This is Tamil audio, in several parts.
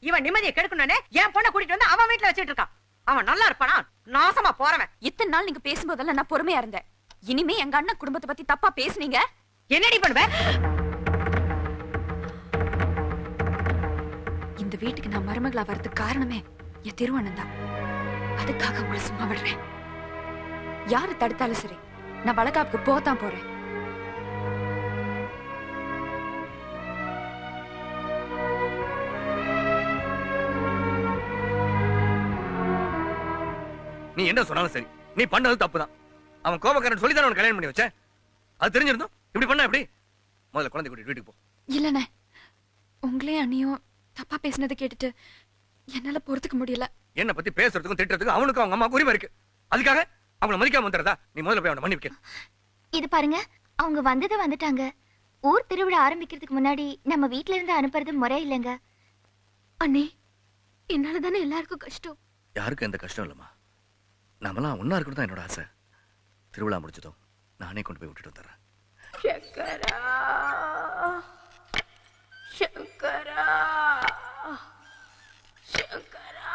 இவன் நிம்மதியை கெடுக்கணும்னே என் பொண்ணை கூட்டிட்டு வந்து அவன் வீட்டுல வச்சிட்டு இருக்கான். அவன் நல்லா இருப்பானா? நாசமா போறவன். இத்தனை நாள் நீங்க பேசும்போதெல்லாம் நான் பொறுமையா இருந்தேன். இனிமே எங்க அண்ணன் குடும்பத்தை பத்தி தப்பா பேசுனீங்க, என்னடி பண்ணுவ? இந்த வீட்டுக்கு நான் மருமகளா வரதுக்கு காரணமே என் திருவண்ணன் தான். அதுக்காக உங்களை சும்மா விடுறேன். யாரு தடுத்தாலும் சரி, நான் வளகாப்புக்கு போதான் போறேன். நீ என்ன சொன்னாலும் சரி, நீ பண்ணது தப்புதான். அவன் கோபக்காரன் சொல்லி தான் கல்யாணம் பண்ணி வச்சேன். அது தெரிஞ்சிருந்தோம் இப்படி பண்ண எப்படி? முதல்ல குழந்தை கூட்டிட்டு வீட்டுக்கு போ. இல்லண்ணே, உங்களே அண்ணியும் தப்பா பேசினதை கேட்டுட்டு என்னால பொறுத்துக்க முடியல. என்ன பத்தி பேசுறதுக்கும் திட்டுறதுக்கும் அவனுக்கும் அவங்க அம்மா உரிமை இருக்கு. அதுக்காக அவங்கள மதிக்காம வந்துறதா? நீ முதல்ல போய் அவனை மன்னிக்க. இது பாருங்க, அவங்க வந்துட்டாங்க. ஊர் திருவிழா ஆரம்பிக்கிறதுக்கு முன்னாடி நம்ம வீட்ல இருந்து அனுப்புறது முறை இல்லைங்க. அண்ணே, என்னால தானே எல்லாருக்கும் கஷ்டம். யாருக்கும் எந்த கஷ்டம் இல்லம்மா. நாமெல்லாம் ஒன்னா இருக்கணும் தான் என்னோட ஆசை. திருவிழா முடிச்சதும் நானே கொண்டு போய் விட்டுட்டு வந்துடுறேன். சங்கரா, சங்கரா, சங்கரா.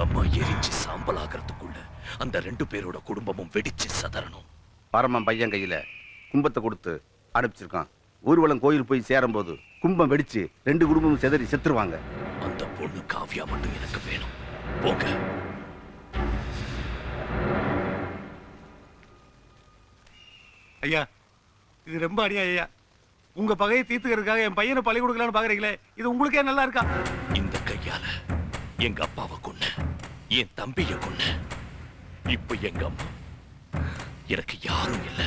அம்மா எரிஞ்சு சாம்பலாகிறதுக்குள்ள அந்த 2 பேரோட குடும்பமும் வெடிச்சு சதறணும். பரமன் பையன் கையில கும்பத்தை கொடுத்து அனுப்பிச்சிருக்கான். ஊர்வலம் கோயில் போய் சேரும் போது கும்பம் வெடிச்சு 2 குடும்பமும் செதறி செத்துருவாங்க. அந்த பொண்ணு காவியா மட்டும் எனக்கு வேணும். போங்க. ஐயா, இது ரொம்ப அடியா ஐயா. உங்க பகையை தீர்த்துக்கிறதுக்காக என் பையனை பழி கொடுக்கலான்னு பாக்குறீங்களே, இது உங்களுக்கே நல்லா இருக்கா? இந்த கையால எங்க அப்பாவை கொன்ன, என் தம்பிய கொன்ன, இப்ப எங்க அம்மா. எனக்கு யாரும் இல்ல.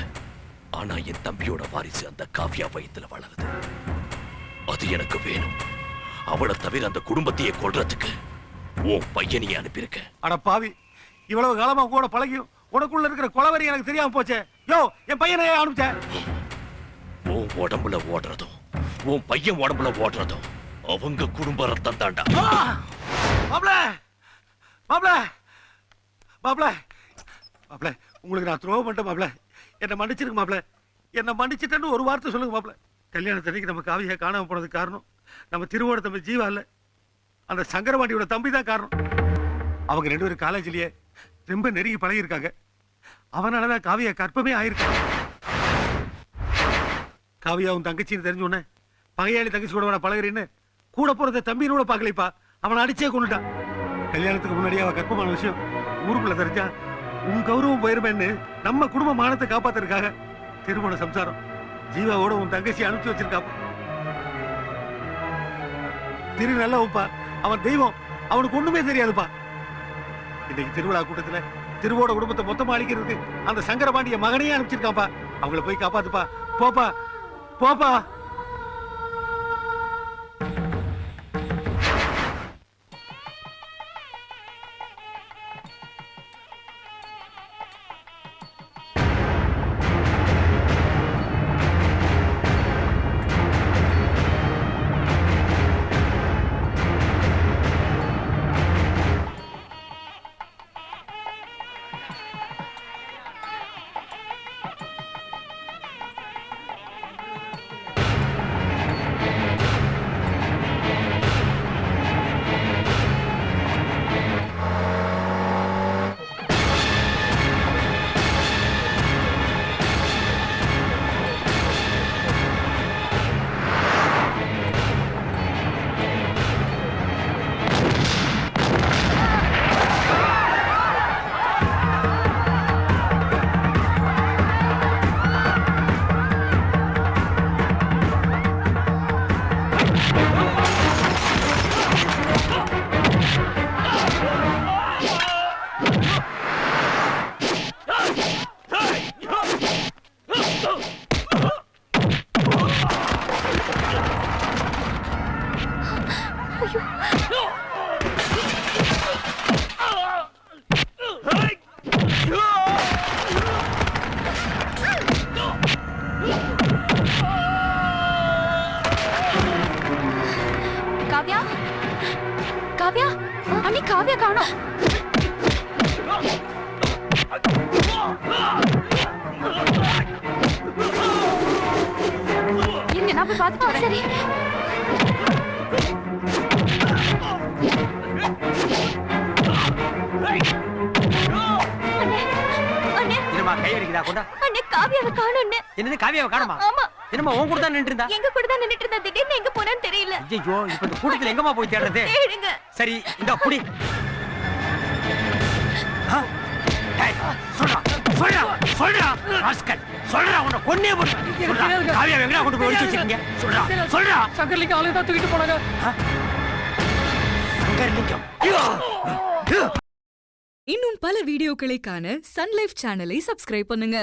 ஆனா என் தம்பியோட வாரிசு அந்த காவியா வயித்துல வளருது. அது எனக்கு வேணும். அவளை தவிர அந்த குடும்பத்தையே கொல்றதுக்கு உன் பையனையே அனுப்பியிருக்க. அட பாவி, இவ்வளவு காலமா கூட பழகியும் உனக்குள்ள இருக்கிற கொலவரி எனக்கு தெரியாம போச்சே. யோ, என் பையனை அனுப்பிச்ச. உன் உடம்புல ஓடுறதும் உன் பையன் உடம்புல ஓடுறதும் அவங்க குடும்ப ரத்தம் தாண்டா. மாப்ள, மாப்ள, மாப்ள, மாப்ள, உங்களுக்கு நான் துரோகம் பண்ணிட்டேன் மாப்ள. என்ன மன்னிச்சிருங்க மாப்ள. என்ன மன்னிச்சிட்டேன்னு ஒரு வார்த்தை சொல்லுங்க மாப்ள. கல்யாணத்தன்னைக்கு நம்ம காவியா காணாம போனதுக்கு காரணம் நம்ம திருவோட தம்பி ஜீவா இல்ல, அந்த சங்கரவாண்டியோட தம்பி தான் காரணம். அவங்க 2 பேரும் காலேஜ்லயே ரொம்ப நெருங்கி பழகி இருக்காங்க. அவனாலதான் காவியா கற்பமே ஆயிருக்காங்க. காவியாவும் தங்கச்சின்னு தெரிஞ்ச உடனே பகையாளி தங்கச்சி கூட பழகிறேன்னு கூட போறத தம்பின்னு கூட பாக்கலைப்பா. அவனை அடிச்சே கொண்டுட்டான். கல்யாணத்துக்கு முன்னாடியே அவ கற்பமான விஷயம் ஊருக்குள்ள தெரிஞ்சா உன் கௌரவம் போயிருமேன்னு நம்ம குடும்ப மானத்தை காப்பாத்துறதுக்காக திருமண சம்சாரம் ஜீவாவோட உன் தங்கச்சி அனுப்பிச்சு வச்சிருக்காப்பா. திரு நல்லவப்பா, அவன் தெய்வம், அவனுக்கு ஒண்ணுமே தெரியாதுப்பா. இன்னைக்கு திருவிழா கூட்டத்துல திருவோட குடும்பத்தை மொத்தமா அழிக்கிறதுக்கு அந்த சங்கரபாண்டிய மகனையே அனுப்பிச்சிருக்காப்பா. அவங்கள போய் காப்பாத்துப்பா. போப்பா, போப்பா. காவ்யா காவ்யா அண்ணி காவ்யா காணோம். இருங்க நான் போய் பார்த்துட்டு வரேன். சரி. என்னம்மா கை அடிக்குதா கொண்டா? அண்ணே காவியாவை காணோம்னு. என்னது காவியாவை காணுமா? ஆமா. என்னம்மா உன் கூட தான் நின்னுட்டு இருந்தா? எங்க கூட தான் நின்னுட்டு இருந்தா, திடீர்னு எங்க போனான்னு தெரியல. ஐயோ இப்ப இந்த கூட்டத்துல எங்கம்மா போய் தேடுறது? தேடுங்க. சரி இந்த புடி. சொல்றா சொல்றா சொல்றா ராஸ்கல் சொல்றா உன்னை கொன்னே போடு. சொல்றா காவியாவை எங்கடா கொண்டு போய் ஒளிச்சு வச்சிருக்கீங்க? சொல்றா சொல்றா. சங்கர்லிங்க ஆளு தான் தூக்கிட்டு போனாங்க. சங்கர்லிங்கம். இன்னும் பல வீடியோக்களை காண சன் லைஃப் சேனலை சப்ஸ்கிரைப் பண்ணுங்க.